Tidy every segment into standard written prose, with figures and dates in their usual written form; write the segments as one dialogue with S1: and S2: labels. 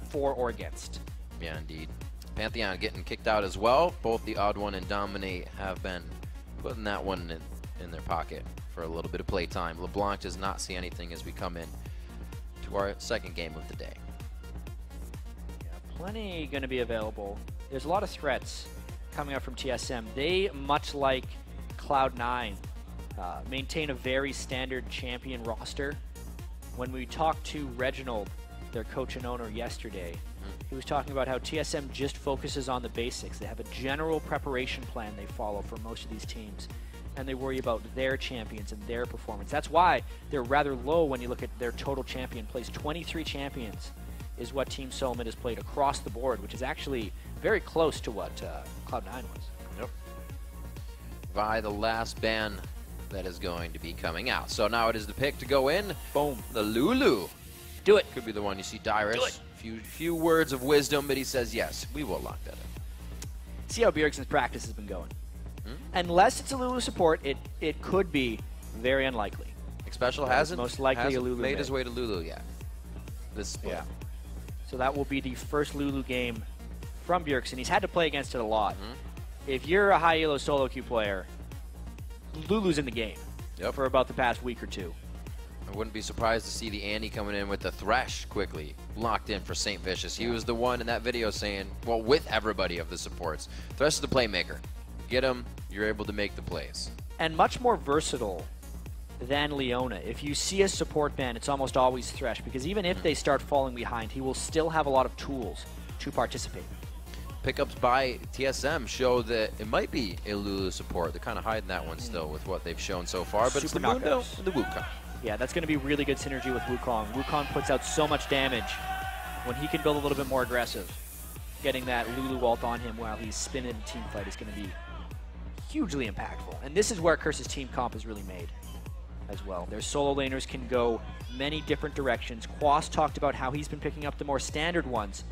S1: for or against.
S2: Yeah, indeed. Pantheon getting kicked out as well. Both the Odd One and Dominate have been putting that one in their pocket for a little bit of play time. LeBlanc does not see anything as we come in to our second game of the day.
S1: Yeah, plenty going to be available. There's a lot of threats coming up from TSM. They, much like Cloud9, maintain a very standard champion roster. When we talked to Reginald, their coach and owner, yesterday, he was talking about how TSM just focuses on the basics. They have a general preparation plan they follow for most of these teams, and they worry about their champions and their performance. That's why they're rather low when you look at their total champion plays. 23 champions is what Team SoloMid has played across the board, which is actually very close to what Cloud9 was.
S2: Yep. Vi, the last ban that is going to be coming out. So now it is the pick to go in.
S1: Boom.
S2: The Lulu.
S1: Do it.
S2: Could be the one you see Dyrus.
S1: Do it.
S2: Few words of wisdom, but he says yes, we will lock that in.
S1: See how Bjergsen's practice has been going. Unless it's a Lulu support, it could be very unlikely.
S2: Xpecial hasn't
S1: most likely a Lulu
S2: made his way to Lulu yet. This split.
S1: Yeah. So that will be the first Lulu game from Bjergsen. He's had to play against it a lot. If you're a high elo solo queue player, Lulu's in the game for about the past week or two.
S2: I wouldn't be surprised to see the Andy coming in with the Thresh quickly locked in for St. Vicious. He was the one in that video saying, well, with everybody of the supports, Thresh is the playmaker. Get him, you're able to make the plays.
S1: And much more versatile than Leona. If you see a support ban, it's almost always Thresh, because even if they start falling behind, he will still have a lot of tools to participate.
S2: Pickups by TSM show that it might be a Lulu support. They're kind of hiding that one still with what they've shown so far, but it's the Mundo and the Wukong.
S1: Yeah, that's going to be really good synergy with Wukong. Wukong puts out so much damage when he can build a little bit more aggressive. Getting that Lulu ult on him while he's spinning a team fight is going to be hugely impactful. And this is where Curse's team comp is really made as well. Their solo laners can go many different directions. Quas talked about how he's been picking up the more standard ones.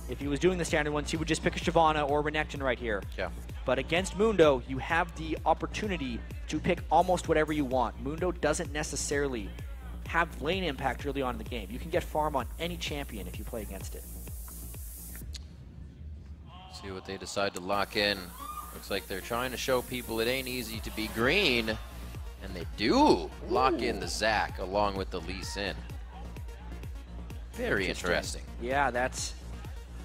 S1: If he was doing the standard ones, he would just pick a Shyvana or Renekton right here.
S2: Yeah.
S1: But against Mundo, you have the opportunity to pick almost whatever you want. Mundo doesn't necessarily have lane impact early on in the game. You can get farm on any champion if you play against it.
S2: See what they decide to lock in. Looks like they're trying to show people it ain't easy to be green. And they do lock in the Zac along with the Lee Sin. Very interesting.
S1: Yeah, that's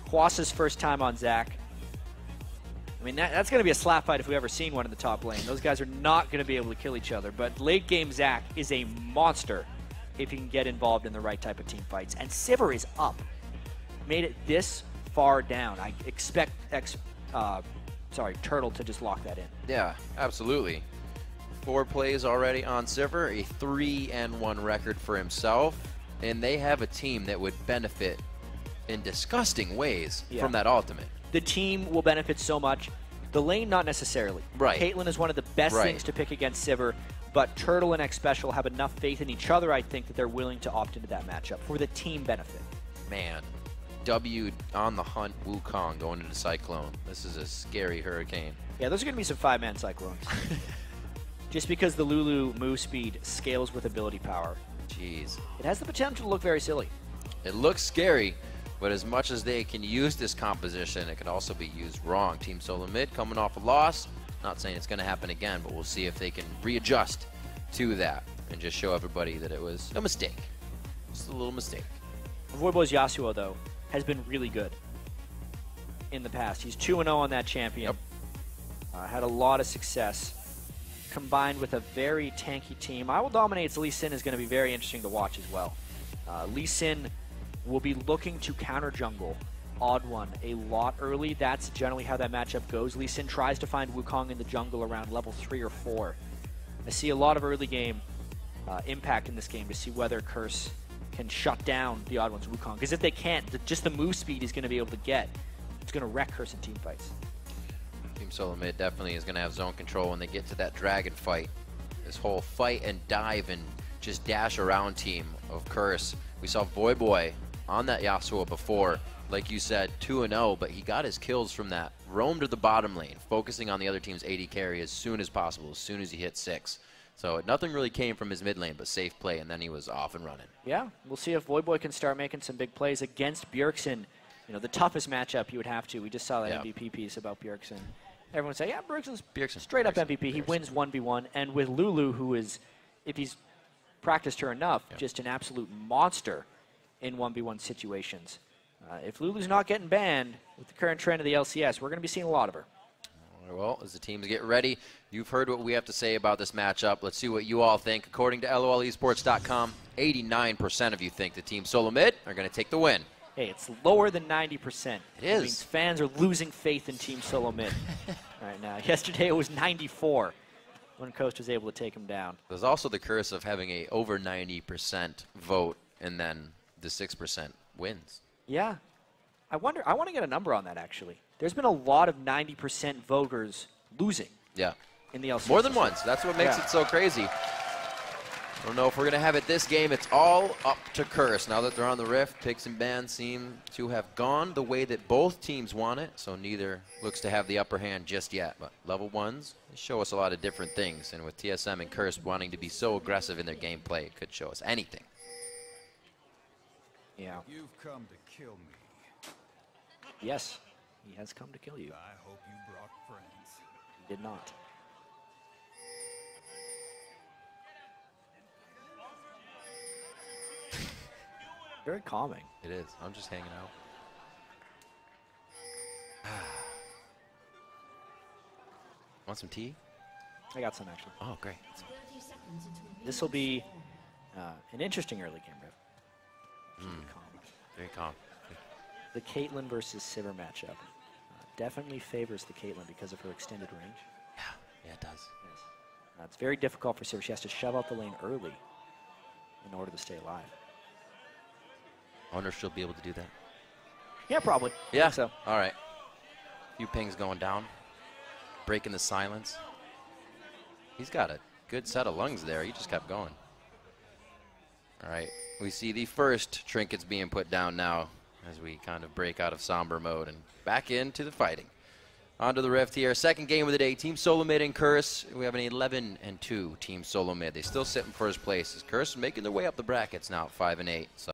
S1: Quas's first time on Zac. I mean, that's going to be a slap fight if we've ever seen one in the top lane. Those guys are not going to be able to kill each other. But late game Zac is a monster if he can get involved in the right type of team fights. And Sivir is up. Made it this far down. I expect Turtle to just lock that in.
S2: Yeah, absolutely. 4 plays already on Sivir, a 3-1 record for himself. And they have a team that would benefit in disgusting ways from that ultimate.
S1: The team will benefit so much. The lane, not necessarily.
S2: Right.
S1: Caitlyn is one of the best things to pick against Sivir, but Turtle and Xpecial have enough faith in each other, I think, that they're willing to opt into that matchup for the team benefit.
S2: Man, W on the hunt Wukong going into Cyclone. This is a scary hurricane.
S1: Yeah, those are going to be some 5-man Cyclones. Just because the Lulu move speed scales with ability power.
S2: Jeez.
S1: It has the potential to look very silly.
S2: It looks scary. But as much as they can use this composition, it can also be used wrong. Team SoloMid coming off a loss. Not saying it's going to happen again, but we'll see if they can readjust to that and just show everybody that it was a mistake. Just a little mistake.
S1: Voibo's Yasuo, though, has been really good in the past. He's 2-0 on that champion. Had a lot of success. Combined with a very tanky team. I Will Dominate's Lee Sin is going to be very interesting to watch as well. Lee Sin will be looking to counter jungle Odd One a lot early. That's generally how that matchup goes. Lee Sin tries to find Wukong in the jungle around level 3 or 4. I see a lot of early game impact in this game to see whether Curse can shut down the Odd One's Wukong. Because if they can't, just the move speed he's going to be able to get, it's going to wreck Curse in team fights.
S2: Team SoloMid definitely is going to have zone control when they get to that dragon fight. This whole fight and dive and just dash around team of Curse. We saw Voiboy on that Yasuo before, like you said, 2-0, but he got his kills from that. Roam to the bottom lane, focusing on the other team's AD carry as soon as possible, as soon as he hit 6. So nothing really came from his mid lane but safe play, and then he was off and running.
S1: Yeah, we'll see if Voyboy can start making some big plays against Bjergsen. You know, the toughest matchup you would have to. We just saw that MVP piece about Bjergsen. Everyone say, yeah, Bjergsen's straight up MVP. He wins 1v1. And with Lulu, who is, if he's practiced her enough, just an absolute monster in 1v1 situations. If Lulu's not getting banned with the current trend of the LCS, we're going to be seeing a lot of her.
S2: Well, as the teams get ready, you've heard what we have to say about this matchup. Let's see what you all think. According to LOLesports.com, 89% of you think the Team SoloMid are going to take the win.
S1: Hey, it's lower than 90%.
S2: It is.
S1: It means fans are losing faith in Team SoloMid right now. Yesterday it was 94 when Coast was able to take him down.
S2: There's also the curse of having a over 90% vote and then the 6% wins.
S1: Yeah. I want to get a number on that, actually. There's been a lot of 90% voters losing.
S2: Yeah.
S1: In the LCS.
S2: More than once. That's what makes it so crazy. I don't know if we're going to have it this game. It's all up to Curse. Now that they're on the Rift, picks and bans seem to have gone the way that both teams want it, so neither looks to have the upper hand just yet. But level 1s, they show us a lot of different things, and with TSM and Curse wanting to be so aggressive in their gameplay, it could show us anything.
S1: Yeah.
S3: You've come to kill me.
S1: Yes, he has come to kill you.
S3: I hope you brought friends.
S1: He did not. Very calming.
S2: It is. I'm just hanging out. Want some tea?
S1: I got some, actually.
S2: Oh, great.
S1: This will be an interesting early game, Riv.
S2: Very calm.
S1: The Caitlyn versus Sivir matchup definitely favors the Caitlyn because of her extended range.
S2: Yeah, it does.
S1: Yes. It's very difficult for Sivir. She has to shove out the lane early in order to stay alive.
S2: I wonder if she'll be able to do that.
S1: Yeah, probably.
S2: Yeah.
S1: So.
S2: All right. Few pings going down. Breaking the silence. He's got a good set of lungs there. He just kept going. All right. We see the first trinkets being put down now as we kind of break out of somber mode and back into the fighting. Onto the Rift here. Second game of the day. Team SoloMid and Curse. We have an 11-2 Team SoloMid. They still sit in first place as Curse making their way up the brackets now at 5-8. So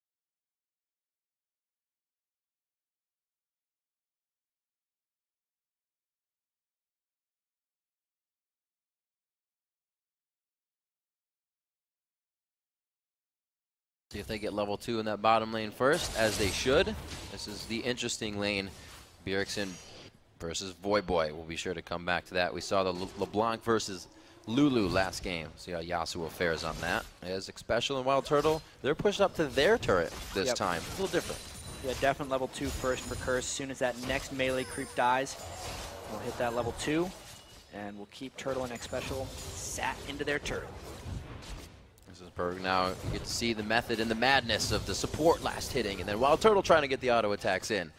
S2: see if they get level 2 in that bottom lane first, as they should. This is the interesting lane. Bjergsen versus Voyboy. We'll be sure to come back to that. We saw the LeBlanc versus Lulu last game. See how Yasuo fares on that. As Xpecial and Wild Turtle, they're pushed up to their turret this time. A little different.
S1: Yeah, definitely level 2 first for Curse. As soon as that next melee creep dies, we'll hit that level 2, and we'll keep Turtle and Xpecial sat into their turret.
S2: This is perfect. Now you get to see the method and the madness of the support last hitting, and then Wild Turtle trying to get the auto attacks in.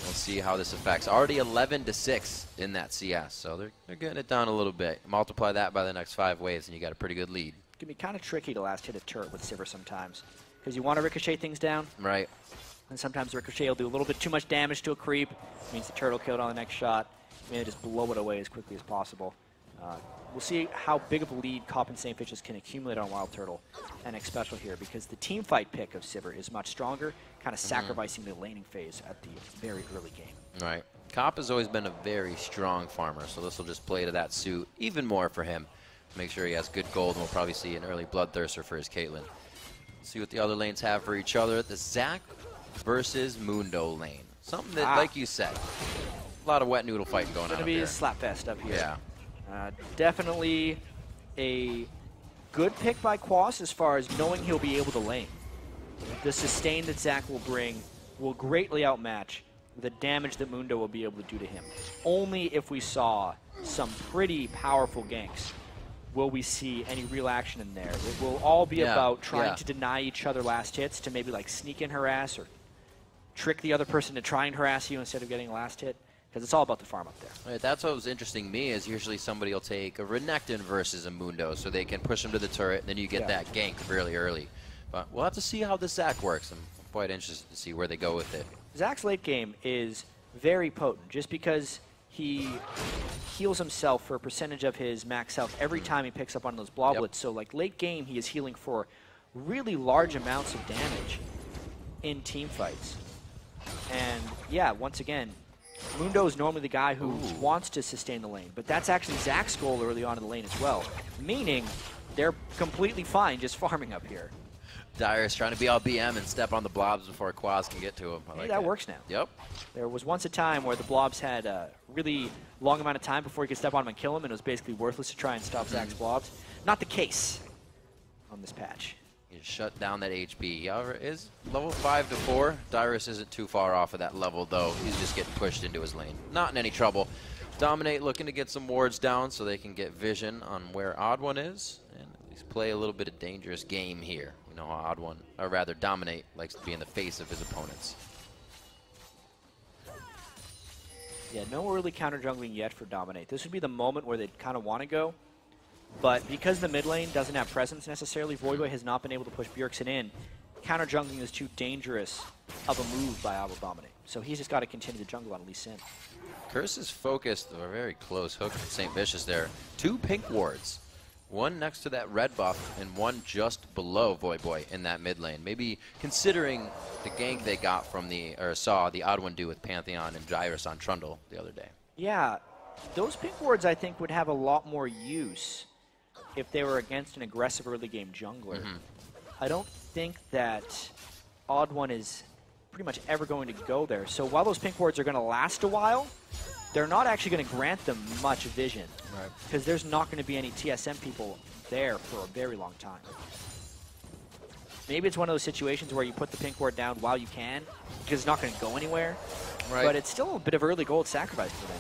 S2: We'll see how this affects. Already 11-6 in that CS, so they're getting it down a little bit. Multiply that by the next 5 waves, and you got a pretty good lead.
S1: It can be kind of tricky to last hit a turret with Sivir sometimes, because you want to ricochet things down.
S2: Right.
S1: And sometimes Ricochet will do a little bit too much damage to a creep. It means the turtle killed on the next shot. Maybe just blow it away as quickly as possible. We'll see how big of a lead Cop and St. Fishes can accumulate on Wild Turtle and Xpecial here, because the team fight pick of Sivir is much stronger, kind of sacrificing the laning phase at the very early game.
S2: Right. Cop has always been a very strong farmer, so this will just play to that suit even more for him. Make sure he has good gold, and we'll probably see an early Bloodthirster for his Caitlyn. See what the other lanes have for each other. The Zac versus Mundo lane. Something that, like you said, a lot of wet noodle fighting going on up here.
S1: It's going to be a slapfest up here.
S2: Yeah.
S1: Definitely a good pick by Quas as far as knowing he'll be able to lane. The sustain that Zac will bring will greatly outmatch the damage that Mundo will be able to do to him. Only if we saw some pretty powerful ganks will we see any real action in there. It will all be about trying to deny each other last hits to maybe like sneak in harass or trick the other person to try and harass you instead of getting a last hit. Because it's all about the farm up there.
S2: Right, that's what was interesting to me, is usually somebody will take a Renekton versus a Mundo so they can push him to the turret, and then you get that gank really early. But we'll have to see how this Zac works. I'm quite interested to see where they go with it.
S1: Zac's late game is very potent, just because he heals himself for a percentage of his max health every time he picks up on those bloblets.
S2: Yep.
S1: So like late game, he is healing for really large amounts of damage in team fights. And yeah, once again, Mundo is normally the guy who wants to sustain the lane, but that's actually Zach's goal early on in the lane as well, meaning they're completely fine just farming up here.
S2: Dyrus trying to be all BM and step on the blobs before Quaz can get to him.
S1: Hey, that works now.
S2: Yep.
S1: There was once a time where the blobs had a really long amount of time before he could step on him and kill him, and it was basically worthless to try and stop Zach's blobs. Not the case on this patch.
S2: You shut down that HP. However, is level 5 to 4. Dyrus isn't too far off of that level, though. He's just getting pushed into his lane. Not in any trouble. Dominate looking to get some wards down so they can get vision on where Odd One is, and at least play a little bit of dangerous game here. You know how Odd One, or rather Dominate, likes to be in the face of his opponents.
S1: Yeah, no early counter jungling yet for Dominate. This would be the moment where they'd kind of want to go. But because the mid lane doesn't have presence necessarily, Voyboy has not been able to push Bjergsen in. Counter jungling is too dangerous of a move by Abel Dominate. So he's just got to continue to jungle on Lee Sin.
S2: Curse is focused, a very close hook from St. Vicious there. 2 pink wards. One next to that red buff and one just below Voyboy in that mid lane. Maybe considering the gank they got from saw the Odd One do with Pantheon and Gyrus on Trundle the other day.
S1: Yeah, those pink wards I think would have a lot more use if they were against an aggressive early game jungler. I don't think that Odd One is pretty much ever going to go there. So while those pink wards are going to last a while, they're not actually going to grant them much vision.
S2: Right.
S1: Because there's not going to be any TSM people there for a very long time. Maybe it's one of those situations where you put the pink ward down while you can, because it's not going to go anywhere.
S2: Right.
S1: But it's still a bit of early gold sacrifice for them.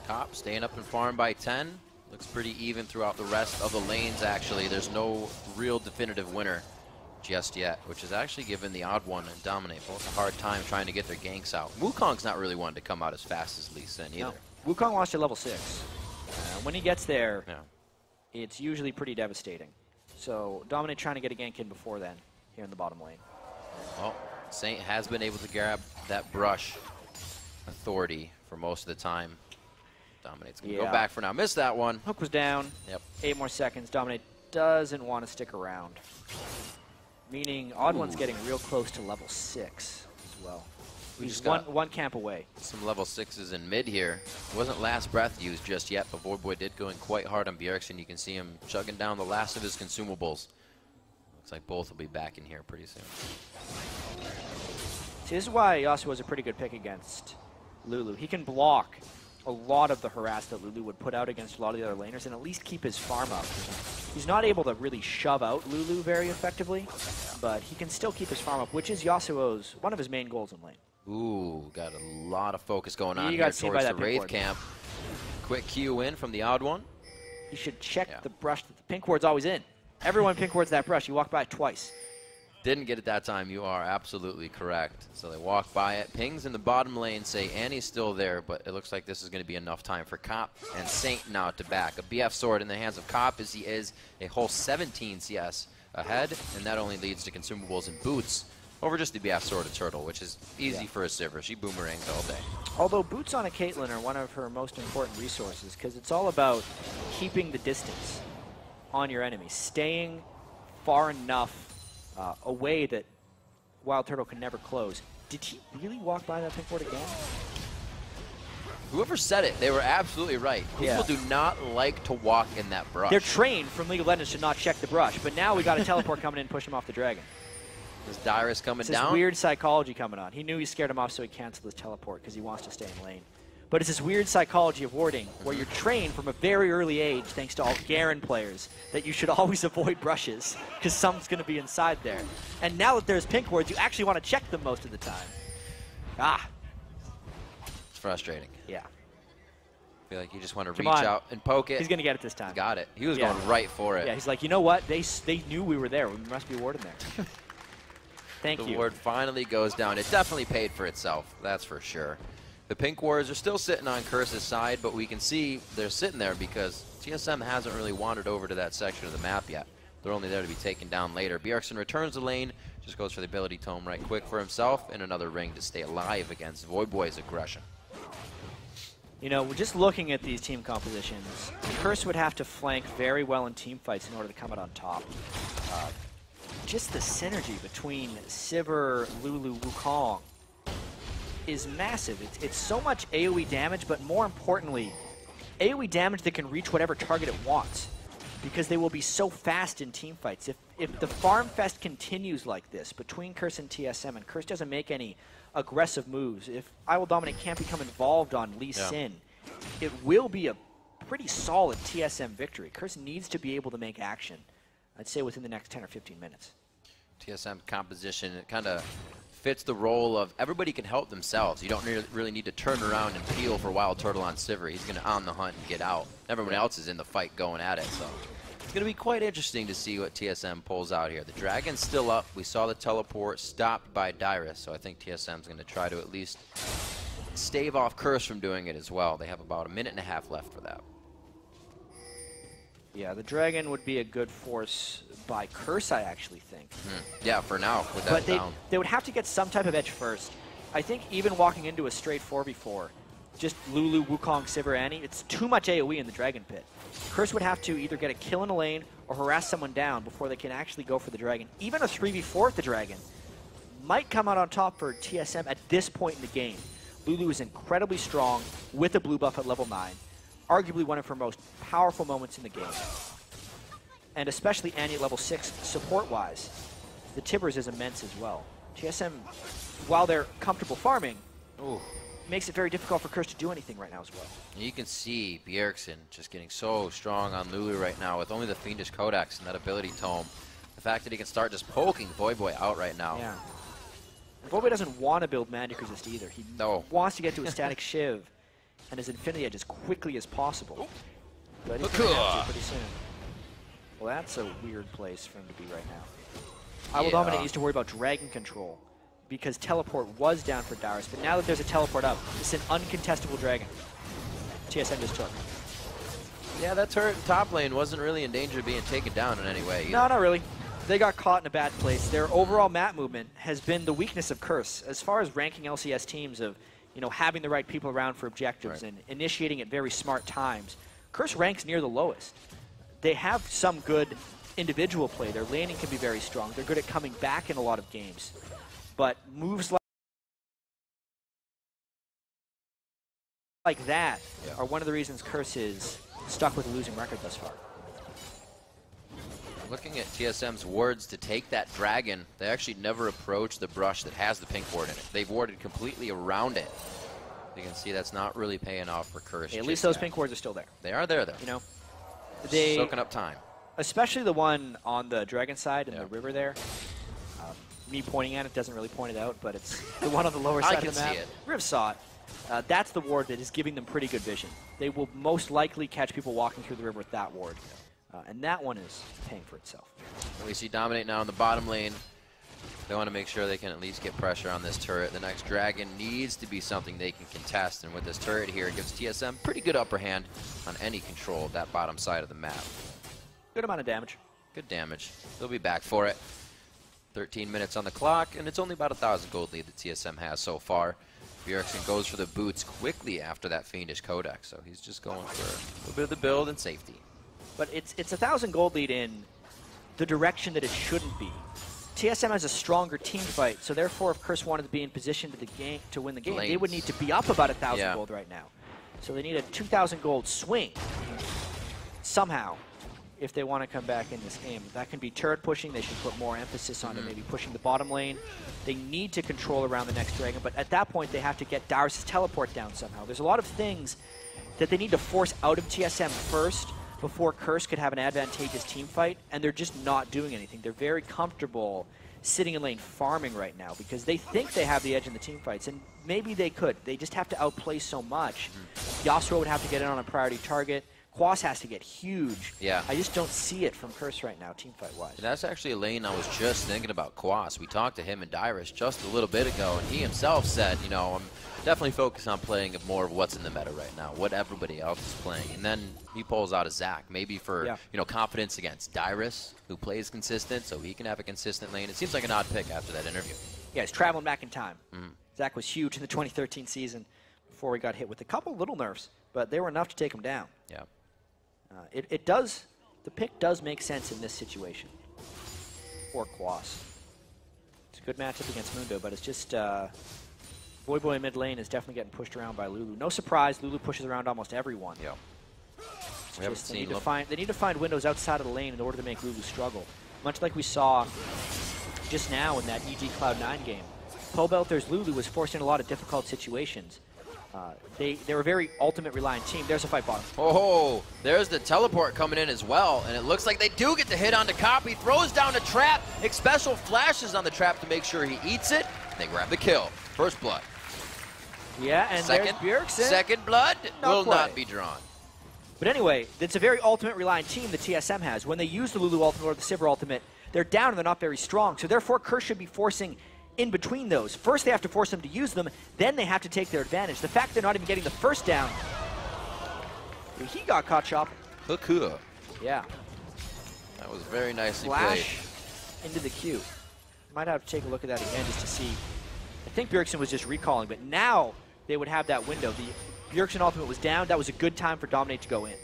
S2: Top staying up in farm by 10. Looks pretty even throughout the rest of the lanes, actually. There's no real definitive winner just yet, which has actually given the Odd One and Dominate both a hard time trying to get their ganks out. Wukong's not really one to come out as fast as Lee Sin either.
S1: No. Wukong lost at level 6. When he gets there,
S2: Yeah.
S1: it's usually pretty devastating. So Dominate trying to get a gank in before then, here in the bottom lane.
S2: Well, Saint has been able to grab that brush authority for most of the time. Dominate's going to go back for now. Missed that one.
S1: Hook was down.
S2: Yep.
S1: 8 more seconds. Dominate doesn't want to stick around. Meaning Odd One's getting real close to level 6 as well.
S2: We
S1: He's
S2: just got
S1: one camp away.
S2: some level 6s in mid here. Wasn't last breath used just yet, but Voyboy did go in quite hard on Bjergsen. You can see him chugging down the last of his consumables. Looks like both will be back in here pretty soon.
S1: See, this is why Yasuo was a pretty good pick against Lulu. He can block a lot of the harass that Lulu would put out against a lot of the other laners and at least keep his farm up. He's not able to really shove out Lulu very effectively, but he can still keep his farm up, which is Yasuo's one of his main goals in lane.
S2: Ooh, got a lot of focus going on
S1: You
S2: here
S1: got seen by
S2: towards
S1: that
S2: the
S1: pink
S2: Wraith
S1: ward.
S2: camp. Quick Q in from the Odd One.
S1: You should check
S2: Yeah.
S1: the brush that the pink ward's always in. Everyone pink wards that brush. You walk by it twice.
S2: Didn't get it that time. You are absolutely correct. So they walk by it. Pings in the bottom lane say Annie's still there, but it looks like this is going to be enough time for Cop and Saint now to back. A BF sword in the hands of Cop as he is a whole 17 CS ahead, and that only leads to consumables and boots over just the BF sword of Turtle, which is easy for a Sivir. She boomerangs all day.
S1: Although boots on a Caitlyn are one of her most important resources because it's all about keeping the distance on your enemy, staying far enough away that Wild Turtle can never close. Did he really walk by that pink ward again?
S2: Whoever said it, they were absolutely right.
S1: Yeah.
S2: People do not like to walk in that brush.
S1: They're trained from League of Legends to not check the brush, but now we got a teleport coming in and push him off the dragon.
S2: Is Dyrus coming
S1: It's this
S2: down?
S1: weird psychology coming on. He knew he scared him off, so he canceled his teleport because he wants to stay in lane. But it's this weird psychology of warding where you're trained from a very early age, thanks to all Garen players, that you should always avoid brushes because something's going to be inside there. And now that there's pink wards, you actually want to check them most of the time. Ah,
S2: It's frustrating.
S1: yeah.
S2: I feel like you just want to
S1: Come
S2: reach
S1: on.
S2: out and poke it.
S1: He's going to get it this time.
S2: Got it. He was
S1: Yeah.
S2: going right for it.
S1: Yeah, he's like, you know what? They knew we were there. We must be warding there. Thank
S2: The
S1: you.
S2: ward finally goes down. It definitely paid for itself. That's for sure. The pink wards are still sitting on Curse's side, but we can see they're sitting there because TSM hasn't really wandered over to that section of the map yet. They're only there to be taken down later. Bjergsen returns the lane, just goes for the ability tome right quick for himself, and another ring to stay alive against Voyboy's aggression.
S1: You know, just looking at these team compositions, Curse would have to flank very well in team fights in order to come out on top. Just the synergy between Sivir, Lulu, Wukong is massive. It's so much AoE damage, but more importantly, AoE damage that can reach whatever target it wants, because they will be so fast in team fights. If the farm fest continues like this between Curse and TSM, and Curse doesn't make any aggressive moves, if I Will Dominate can't become involved on Lee Sin, it will be a pretty solid TSM victory. Curse needs to be able to make action, I'd say, within the next 10 or 15 minutes.
S2: TSM composition, it kind of fits the role of everybody can help themselves. You don't really need to turn around and peel for Wild Turtle on Sivir. He's going to on the hunt and get out. Everyone else is in the fight going at it, so it's going to be quite interesting to see what TSM pulls out here. The Dragon's still up. We saw the teleport stopped by Dyrus, so I think TSM's going to try to at least stave off Curse from doing it as well. They have about 1.5 minutes left for that.
S1: Yeah, the Dragon would be a good force by Curse, I actually think.
S2: Yeah, for now, with that
S1: down. But they would have to get some type of edge first. I think even walking into a straight 4v4, just Lulu, Wukong, Sivir, Annie, it's too much AoE in the Dragon Pit. Curse would have to either get a kill in a lane or harass someone down before they can actually go for the Dragon. Even a 3v4 with the Dragon might come out on top for TSM at this point in the game. Lulu is incredibly strong with a blue buff at level 9. Arguably one of her most powerful moments in the game. And especially Annie at level 6, support-wise, the Tibbers is immense as well. TSM, while they're comfortable farming, makes it very difficult for Curse to do anything right now as well.
S2: You can see Bjergsen just getting so strong on Lulu right now with only the Fiendish Codex and that ability tome. The fact that he can start just poking Voyboy out right now.
S1: Yeah. Voyboy doesn't want to build Magic Resist either. He wants to get to a Static Shiv and his Infinity Edge as quickly as possible. But he's going to have to pretty soon. Well, that's a weird place for him to be right now. I Will Dominate needs to worry about Dragon Control because Teleport was down for Dyrus, but now that there's a Teleport up, it's an uncontestable Dragon. TSM just took.
S2: Yeah, that turret in top lane wasn't really in danger of being taken down in any way either.
S1: No, not really. They got caught in a bad place. Their overall map movement has been the weakness of Curse. As far as ranking LCS teams of, you know, having the right people around for objectives and initiating at very smart times, Curse ranks near the lowest. They have some good individual play. Their laning can be very strong. They're good at coming back in a lot of games. But moves like that are one of the reasons Curse is stuck with a losing record thus far.
S2: Looking at TSM's wards to take that Dragon, they actually never approach the brush that has the pink ward in it. They've warded completely around it. You can see that's not really paying off for Curse.
S1: Hey, at least those pink wards are still there.
S2: They are there, though.
S1: You know, they
S2: soaking up time.
S1: Especially the one on the Dragon side in the river there. Me pointing at it doesn't really point it out, but it's the one on the lower side of the map.
S2: I can see it.
S1: Riv saw it. That's the ward that is giving them pretty good vision. They will most likely catch people walking through the river with that ward. And that one is paying for itself.
S2: We see Dominate now in the bottom lane. They want to make sure they can at least get pressure on this turret. The next Dragon needs to be something they can contest, and with this turret here, it gives TSM pretty good upper hand on any control of that bottom side of the map.
S1: Good amount of damage.
S2: Good damage. They'll be back for it. 13 minutes on the clock, and it's only about 1,000 gold lead that TSM has so far. Bjergsen goes for the boots quickly after that Fiendish Codex, so he's just going for a little bit of the build and safety.
S1: But it's 1,000 gold lead in the direction that it shouldn't be. TSM has a stronger team fight, so therefore if Curse wanted to be in position to win the game, they would need to be up about 1,000 gold right now. So they need a 2,000 gold swing somehow if they want to come back in this game. That can be turret pushing. They should put more emphasis on it, maybe pushing the bottom lane. They need to control around the next Dragon, but at that point they have to get Dyrus' teleport down somehow. There's a lot of things that they need to force out of TSM first before Curse could have an advantageous team fight, and they're just not doing anything. They're very comfortable sitting in lane farming right now because they think they have the edge in the team fights, and maybe they could. They just have to outplay so much. Yasuo would have to get in on a priority target. Quas has to get huge.
S2: Yeah.
S1: I just don't see it from Curse right now, team fight-wise.
S2: That's actually a lane I was just thinking about, Quas. We talked to him and Dyrus just a little bit ago, and he himself said, you know, I'm definitely focused on playing more of what's in the meta right now, what everybody else is playing. And then he pulls out a Zac, maybe for, you know, confidence against Dyrus, who plays consistent, so he can have a consistent lane. It seems like an odd pick after that interview.
S1: Yeah, he's traveling back in time. Zac was huge in the 2013 season before he got hit with a couple little nerfs, but they were enough to take him down.
S2: Yeah.
S1: It does, the pick does make sense in this situation for Quas. It's a good matchup against Mundo, but it's just Boy in mid lane is definitely getting pushed around by Lulu. No surprise, Lulu pushes around almost everyone.
S2: Yeah.
S1: They need to find windows outside of the lane in order to make Lulu struggle. Much like we saw just now in that EG Cloud9 game. Pobelter's Lulu was forced in a lot of difficult situations. They're a very ultimate reliant team. There's a fight bottom.
S2: Oh, there's the teleport coming in as well, and it looks like they do get the hit onto Cop. He throws down a trap. Special flashes on the trap to make sure he eats it. They grab the kill. First blood.
S1: Yeah, and there's Bjergsen.
S2: Second blood will not be drawn.
S1: But anyway, it's a very ultimate reliant team that TSM has. When they use the Lulu ultimate or the Sivir ultimate, they're down and they're not very strong. So therefore, Curse should be forcing in between those. First, they have to force them to use them. Then they have to take their advantage. The fact they're not even getting the first down. He got caught shopping.
S2: Hookuh.
S1: Yeah.
S2: That was very nicely
S1: Flash
S2: played.
S1: into the queue. Might have to take a look at that again just to see. I think Bjergsen was just recalling, but now they would have that window. The Bjergsen ultimate was down. That was a good time for Dominate to go in.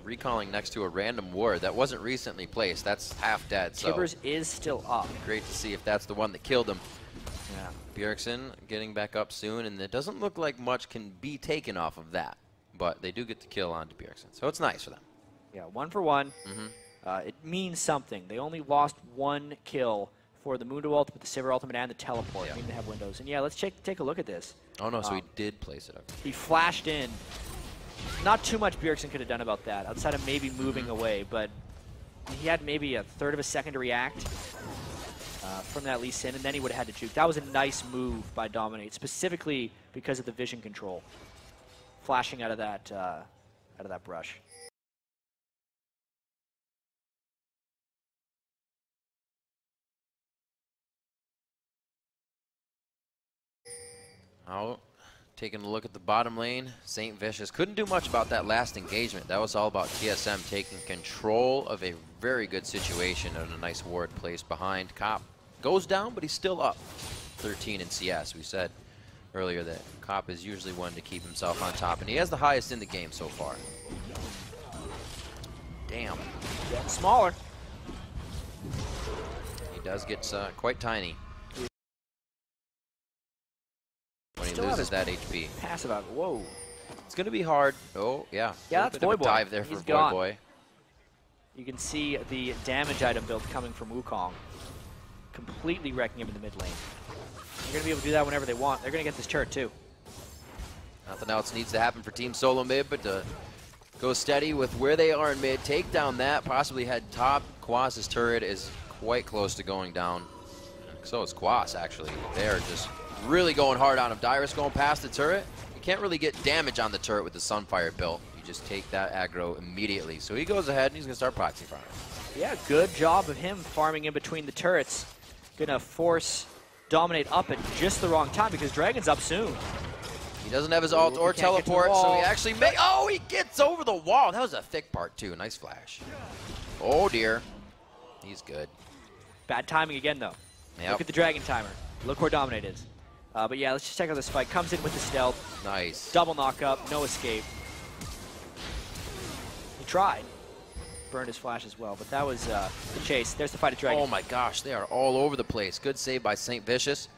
S2: Recalling next to a random ward that wasn't recently placed. That's half dead. So
S1: Tibbers is still up.
S2: Great to see if that's the one that killed him.
S1: Yeah.
S2: Bjergsen getting back up soon, and it doesn't look like much can be taken off of that. But they do get the kill onto Bjergsen, so it's nice for them.
S1: Yeah, 1 for 1. It means something. They only lost 1 kill for the Mundo ultimate, the Sivir ultimate, and the teleport.
S2: Yeah.
S1: Meaning they have windows. And yeah, let's take a look at this.
S2: Oh no, so he did place it up.
S1: He flashed in. Not too much Bjergsen could have done about that, outside of maybe moving away, but he had maybe a third of a second to react from that Lee Sin, and then he would have had to juke. That was a nice move by Dominate, specifically because of the vision control, flashing out of that brush.
S2: Oh, taking a look at the bottom lane, St. Vicious couldn't do much about that last engagement. That was all about TSM taking control of a very good situation and a nice ward placed behind. Cop goes down, but he's still up. 13 in CS. We said earlier that Cop is usually one to keep himself on top, and he has the highest in the game so far. Damn.
S1: Getting smaller.
S2: He does get quite tiny when he
S1: Still
S2: loses that HP.
S1: Passive out. Whoa.
S2: It's going to be hard. Oh, yeah.
S1: Yeah, that's
S2: Boy
S1: Boy.
S2: Dive there for
S1: He's
S2: Boy
S1: gone.
S2: Boy.
S1: You can see the damage item build coming from Wukong, completely wrecking him in the mid lane. They're going to be able to do that whenever they want. They're going to get this turret too.
S2: Nothing else needs to happen for Team SoloMid but to go steady with where they are in mid, take down that, possibly head top. Quas's turret is quite close to going down. So is Quas, actually. They're just really going hard on him. Dyrus going past the turret. You can't really get damage on the turret with the Sunfire built. You just take that aggro immediately. So he goes ahead and he's going to start proxy farming.
S1: Yeah, good job of him farming in between the turrets. Going to force Dominate up at just the wrong time because Dragon's up soon.
S2: He doesn't have his ult or teleport, so he actually oh, he gets over the wall. That was a thick part, too. Nice flash. Oh, dear. He's good.
S1: Bad timing again, though.
S2: Yep.
S1: Look at the Dragon timer. Look where Dominate is. But yeah, let's just check out this fight. Comes in with the stealth.
S2: Nice.
S1: Double knock-up, no escape. He tried. Burned his flash as well, but that was the chase. There's the fight of Dragon.
S2: Oh my gosh, they are all over the place. Good save by St. Vicious.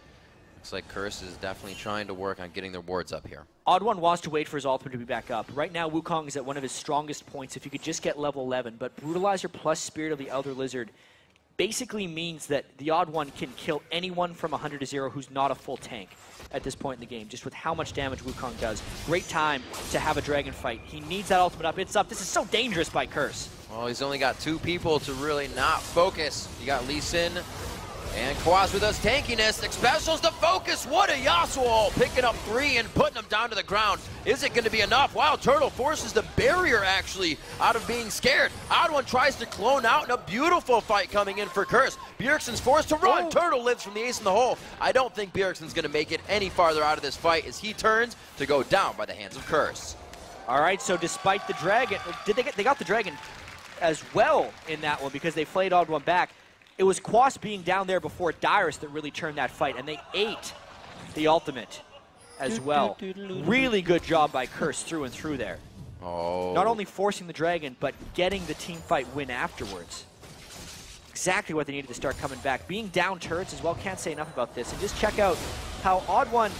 S2: Looks like Curse is definitely trying to work on getting their wards up here.
S1: Odd One wants to wait for his ultimate to be back up. Right now, Wukong is at one of his strongest points if he could just get level 11, but Brutalizer plus Spirit of the Elder Lizard basically means that the Odd One can kill anyone from 100 to 0 who's not a full tank at this point in the game, just with how much damage Wukong does. Great time to have a Dragon fight. He needs that ultimate up. It's up. This is so dangerous by Curse.
S2: Well, he's only got 2 people to really not focus. You got Lee Sin and Quas with us tankiness. Specials to focus. What a Yasuo picking up 3 and putting them down to the ground. Is it going to be enough? Wow, Turtle forces the barrier actually out of being scared. Odd One tries to clone out, and a beautiful fight coming in for Curse. Bjergsen's forced to run.
S1: Oh.
S2: Turtle lives from the ace in the hole. I don't think Bjergsen's going to make it any farther out of this fight as he turns to go down by the hands of Curse.
S1: All right, so despite the Dragon, they got the Dragon as well in that one because they flayed Odd One back. It was Quas being down there before Dyrus that really turned that fight, and they ate the ultimate as well. Really good job by Curse through and through there.
S2: Oh.
S1: Not only forcing the dragon, but getting the team fight win afterwards. Exactly what they needed to start coming back. Being down turrets as well, can't say enough about this. And just check out how Odd One,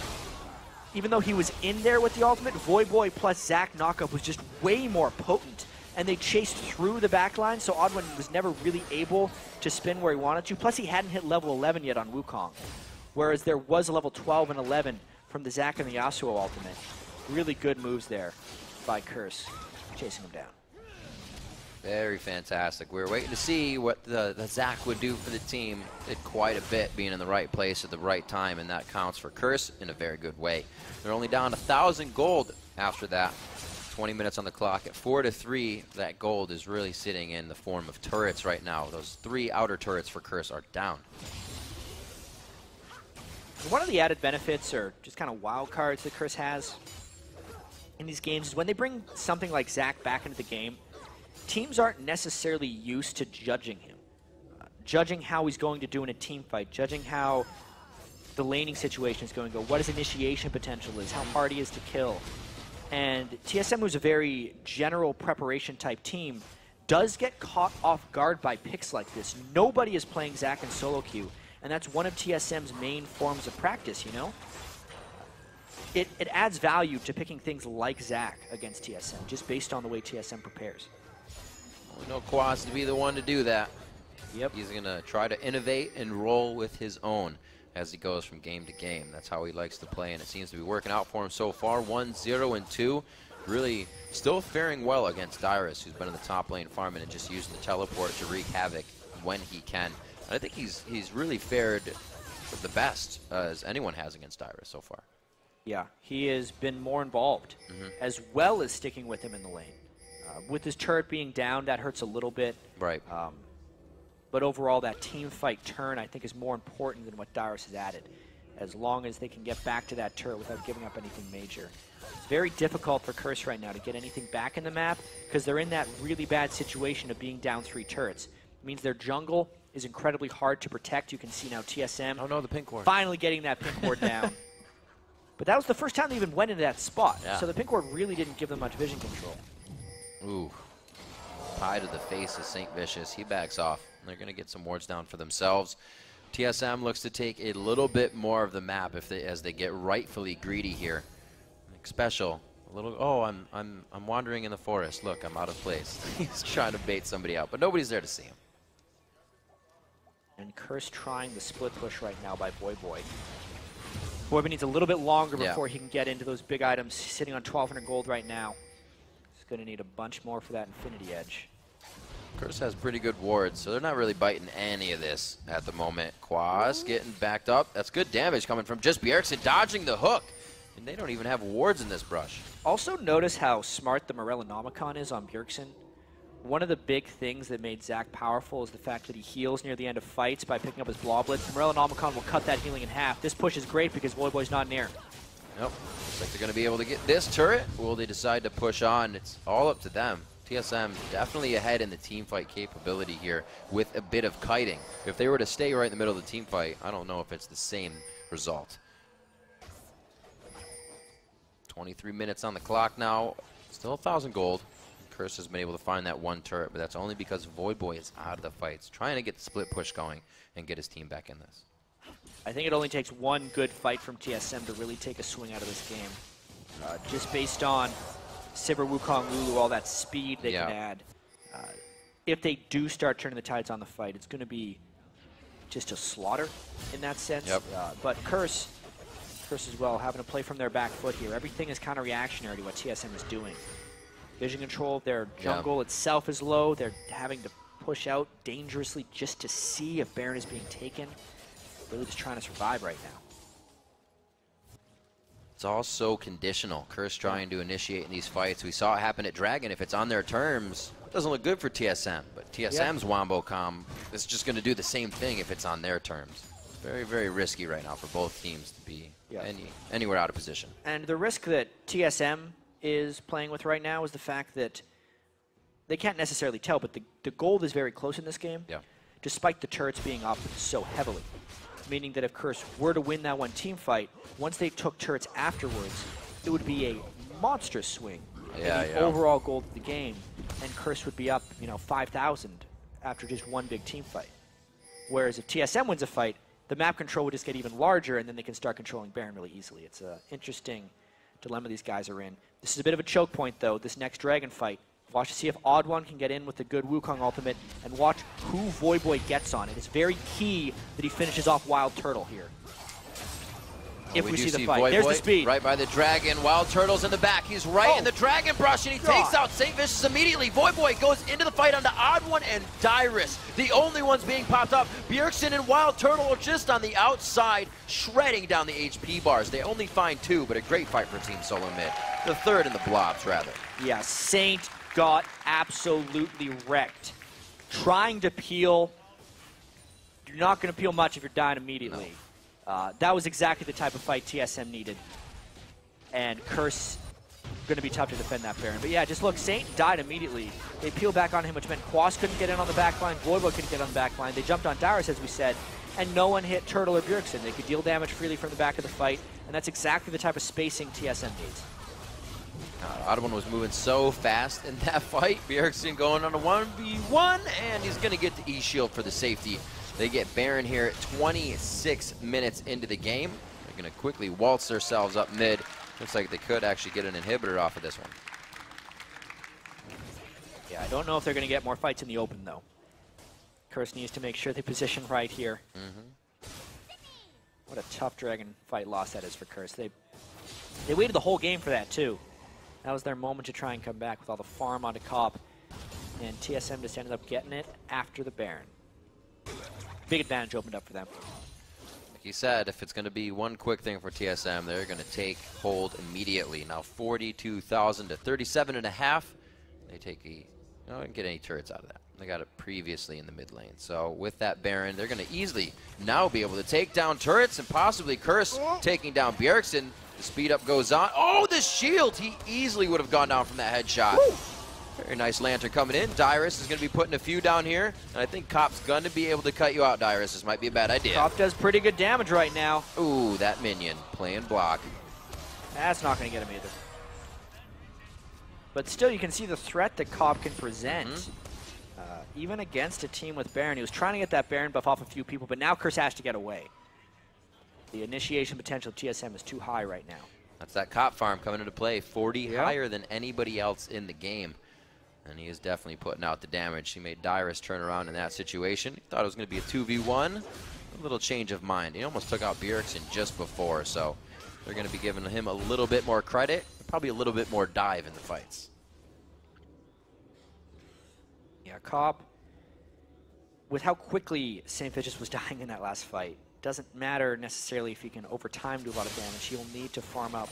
S1: even though he was in there with the ultimate, Voyboy plus Zac knockup was just way more potent. And they chased through the back line, so Odd One was never really able to spin where he wanted to. Plus, he hadn't hit level 11 yet on Wukong, whereas there was a level 12 and 11 from the Zac and the Yasuo ultimate. Really good moves there by Curse, chasing him down.
S2: Very fantastic. We were waiting to see what the Zac would do for the team. Did quite a bit, being in the right place at the right time, and that counts for Curse in a very good way. They're only down 1,000 gold after that. 20 minutes on the clock. At 4-3, that gold is really sitting in the form of turrets right now. Those 3 outer turrets for Curse are down.
S1: One of the added benefits, or just kind of wild cards that Curse has in these games, is when they bring something like Zac back into the game, teams aren't necessarily used to judging him. Judging how he's going to do in a team fight, judging how the laning situation is going to go, what his initiation potential is, how hard he is to kill. And TSM, who's a very general preparation type team, does get caught off guard by picks like this. Nobody is playing Zac in solo queue, and that's one of TSM's main forms of practice, you know? It adds value to picking things like Zac against TSM, just based on the way TSM prepares.
S2: We know Quaz to be the one to do that.
S1: Yep.
S2: He's going to try to innovate and roll with his own as he goes from game to game. That's how he likes to play, and it seems to be working out for him so far. 1-0-2. Really still faring well against Dyrus, who's been in the top lane farming and just using the teleport to wreak havoc when he can. And I think he's really fared the best as anyone has against Dyrus so far.
S1: Yeah, he has been more involved, as well as sticking with him in the lane. With his turret being down, that hurts a little bit.
S2: Right.
S1: But overall, that team fight turn, I think, is more important than what Dyrus has added, as long as they can get back to that turret without giving up anything major. It's very difficult for Curse right now to get anything back in the map, because they're in that really bad situation of being down 3 turrets. It means their jungle is incredibly hard to protect. You can see now TSM
S2: oh no, the pink ward.
S1: Finally getting that pink ward down. But that was the first time they even went into that spot, so the pink ward really didn't give them much vision control.
S2: Ooh. Pie to the face of St. Vicious. He backs off. They're going to get some wards down for themselves. TSM looks to take a little bit more of the map as they get rightfully greedy here. Like special. A little. Oh, I'm wandering in the forest. Look, I'm out of place. He's trying to bait somebody out, but nobody's there to see him.
S1: And Curse trying the split push right now by Voyboy. Voyboy needs a little bit longer before he can get into those big items. He's sitting on 1,200 gold right now. He's going to need a bunch more for that Infinity Edge.
S2: Curse has pretty good wards, so they're not really biting any of this at the moment. Quaz getting backed up. That's good damage coming from just Bjergsen dodging the hook. And they don't even have wards in this brush.
S1: Also notice how smart the Morellonomicon is on Bjergsen. One of the big things that made Zac powerful is the fact that he heals near the end of fights by picking up his Blobblitz. The Morellonomicon will cut that healing in half. This push is great because Voyboy's not near.
S2: Nope. Looks like they're going to be able to get this turret. Will they decide to push on? It's all up to them. TSM definitely ahead in the team fight capability here with a bit of kiting. If they were to stay right in the middle of the team fight, I don't know if it's the same result. 23 minutes on the clock now. Still 1,000 gold. Curse has been able to find that one turret, but that's only because Voyboy is out of the fights, trying to get the split push going and get his team back in this.
S1: I think it only takes one good fight from TSM to really take a swing out of this game. Just based on Sivir, Wukong, Lulu, all that speed they can add. If they do start turning the tides on the fight, it's going to be just a slaughter in that sense. But Curse as well, having to play from their back foot here. Everything is kind of reactionary to what TSM is doing. Vision control of their jungle itself is low. They're having to push out dangerously just to see if Baron is being taken. Really just trying to survive right now.
S2: It's all so conditional. Curse trying to initiate in these fights. We saw it happen at Dragon. If it's on their terms, it doesn't look good for TSM. But TSM's Wombo Com is just going to do the same thing if it's on their terms. Very, very risky right now for both teams to be anywhere out of position. And
S1: the risk that TSM is playing with right now is the fact that they can't necessarily tell, but the gold is very close in this game, despite the turrets being up so heavily. meaning that if Curse were to win that one team fight, once they took turrets afterwards, it would be a monstrous swing in the overall gold of the game, and Curse would be up, 5,000 after just one big team fight. Whereas if TSM wins a fight, the map control would just get even larger, and then they can start controlling Baron really easily. It's an interesting dilemma these guys are in. This is a bit of a choke point, though, this next Dragon fight. Watch to see if Odd One can get in with a good Wukong ultimate, and watch who Voyboy gets on. It is very key that he finishes off Wild Turtle here. If we see the fight. There's the speed.
S2: Right by the Dragon. Wild Turtle's in the back. He's right in the Dragon Brush, and he takes out St. Vicious immediately. Voyboy goes into the fight onto Odd One and Dyrus, the only ones being popped up. Bjergsen and Wild Turtle are just on the outside, shredding down the HP bars. They only find 2, but a great fight for Team SoloMid. The third in the blobs, rather.
S1: Yeah, Saint got absolutely wrecked. Trying to peel. You're not going to peel much if you're dying immediately. No. That was exactly the type of fight TSM needed. And Curse going to be tough to defend that Baron. But yeah, just look, Saint died immediately. They peeled back on him, which meant Quas couldn't get in on the back line, Voyboy couldn't get on the back line. They jumped on Dyrus, as we said, and no one hit Turtle or Bjergsen. They could deal damage freely from the back of the fight, and that's exactly the type of spacing TSM needs.
S2: Odd One was moving so fast in that fight. Bjergsen going on a 1v1, and he's going to get the E-Shield for the safety. They get Baron here 26 minutes into the game. They're going to quickly waltz themselves up mid. Looks like they could actually get an inhibitor off of this one.
S1: Yeah, I don't know if they're going to get more fights in the open, though. Curse needs to make sure they position right here. What a tough Dragon fight loss that is for Curse. They waited the whole game for that, too. That was their moment to try and come back with all the farm onto Cop. And TSM just ended up getting it after the Baron. Big advantage opened up for them.
S2: Like you said, if it's going to be one quick thing for TSM, they're going to take hold immediately. Now 42,000 to 37.5. They take didn't get any turrets out of that. They got it previously in the mid lane. So with that Baron, they're going to easily now be able to take down turrets and possibly Curse taking down Bjergsen. The speed up goes on. Oh, the shield! He easily would have gone down from that headshot. Woo! Very nice lantern coming in. Dyrus is going to be putting a few down here. And I think Cop's going to be able to cut you out, Dyrus. This might be a bad idea.
S1: Cop does pretty good damage right now.
S2: Ooh, that minion playing block.
S1: That's not going to get him either. But still, you can see the threat that Cop can present. Even against a team with Baron. He was trying to get that Baron buff off a few people, but now Curse has to get away. The initiation potential of TSM is too high right now.
S2: That's that Cop farm coming into play. 40 higher than anybody else in the game. And he is definitely putting out the damage. He made Dyrus turn around in that situation. He thought it was going to be a 2v1. A little change of mind. He almost took out Bjergsen just before, so they're going to be giving him a little bit more credit. Probably a little bit more dive in the fights.
S1: Yeah, Cop, with how quickly St. Vicious was dying in that last fight, doesn't matter necessarily if he can over time do a lot of damage. He'll need to farm up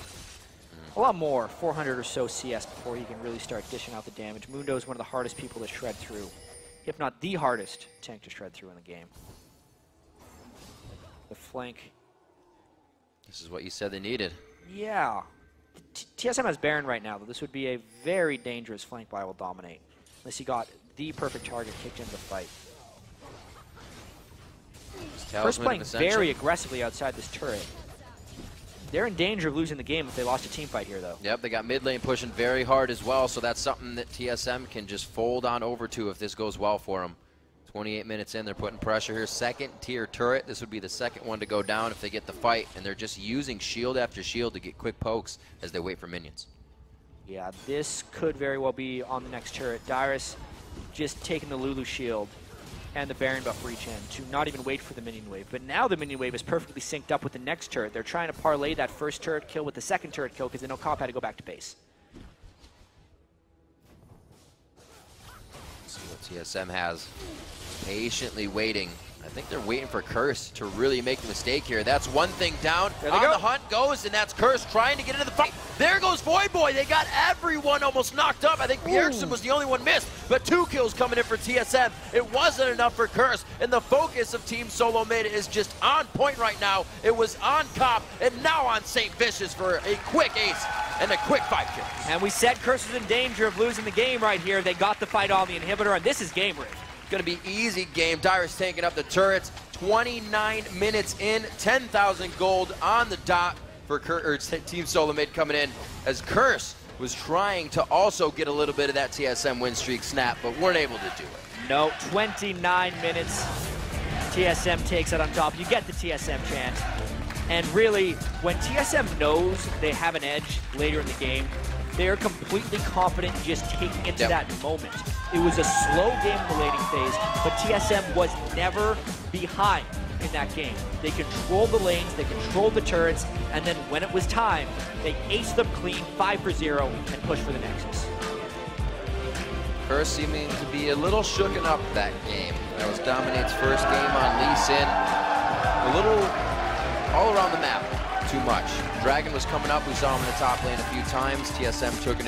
S1: a lot more, 400 or so CS before he can really start dishing out the damage. Mundo is one of the hardest people to shred through, if not the hardest tank to shred through in the game. The flank.
S2: This is what you said they needed.
S1: Yeah. TSM has Baron right now, though. This would be a very dangerous flank buy will dominate, unless he got the perfect target kicked into the fight. First playing very aggressively outside this turret. They're in danger of losing the game if they lost a team fight here, though.
S2: Yep, they got mid lane pushing very hard as well, so that's something that TSM can just fold on over to if this goes well for them. 28 minutes in, they're putting pressure here. Second tier turret. This would be the second one to go down if they get the fight, and they're just using shield after shield to get quick pokes as they wait for minions.
S1: Yeah, this could very well be on the next turret. Dyrus just taking the Lulu shield and the Baron buff reach in to not even wait for the minion wave. But now the minion wave is perfectly synced up with the next turret. They're trying to parlay that first turret kill with the second turret kill because they know Cop had to go back to base.
S2: Let's see what TSM has. Patiently waiting. I think they're waiting for Curse to really make a mistake here. That's one thing down. On the hunt goes, and that's Curse trying to get into the fight. There goes Voyboy. They got everyone almost knocked up. I think Bjergsen was the only one missed, but 2 kills coming in for TSM. It wasn't enough for Curse, and the focus of Team SoloMid is just on point right now. It was on Cop, and now on St. Vicious for a quick ace and a quick 5 kills.
S1: And we said Curse was in danger of losing the game right here. They got the fight on the inhibitor, and this is game rigged.
S2: Going to be easy game. Dyrus tanking up the turrets. 29 minutes in, 10,000 gold on the dot for Team SoloMid coming in, as Curse was trying to also get a little bit of that TSM win streak snap, but weren't able to do it.
S1: No, 29 minutes. TSM takes it on top. You get the TSM chance. And really, when TSM knows they have an edge later in the game, they're completely confident in just taking it to that moment. It was a slow game in the laning phase, but TSM was never behind in that game. They controlled the lanes, they controlled the turrets, and then when it was time, they aced them clean, 5 for 0, and pushed for the Nexus.
S2: Curse seeming to be a little shooken up that game. That was Dominate's first game on Lee Sin. A little all around the map, too much. Dragon was coming up, we saw him in the top lane a few times. TSM took an